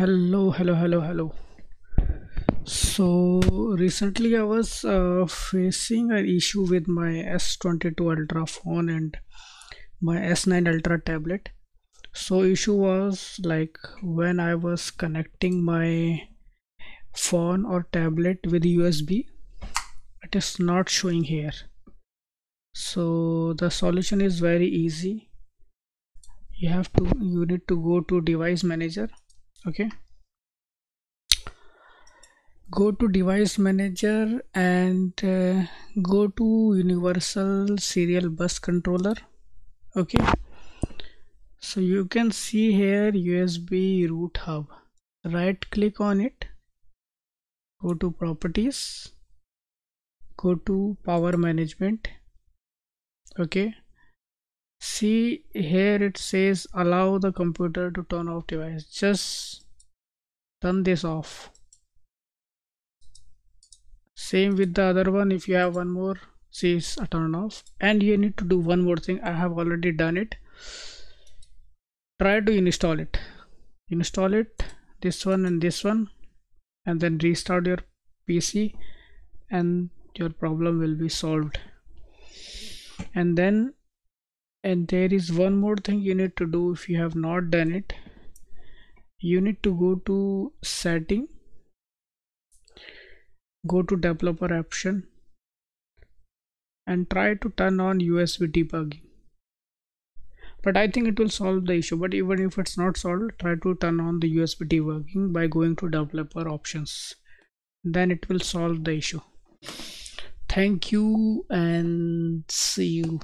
Hello. So recently I was facing an issue with my S22 Ultra phone and my S9 Ultra tablet. So issue was like when I was connecting my phone or tablet with USB, it is not showing here. So the solution is very easy. You need to go to device manager. Okay, go to device manager and go to universal serial bus controller. Okay, so you can see here USB root hub. Right click on it, go to properties, go to power management. Okay, see here it says allow the computer to turn off device. Just turn this off. Same with the other one. If you have one more, see it's a turn off. And you need to do one more thing. I have already done it. Try to install it. Install it, this one and this one, and then restart your PC and your problem will be solved. And there is one more thing you need to do. If you have not done it, you need to go to setting, go to developer option and try to turn on USB debugging. But I think it will solve the issue. But even if it's not solved, try to turn on the USB debugging by going to developer options. Then it will solve the issue. Thank you and see you.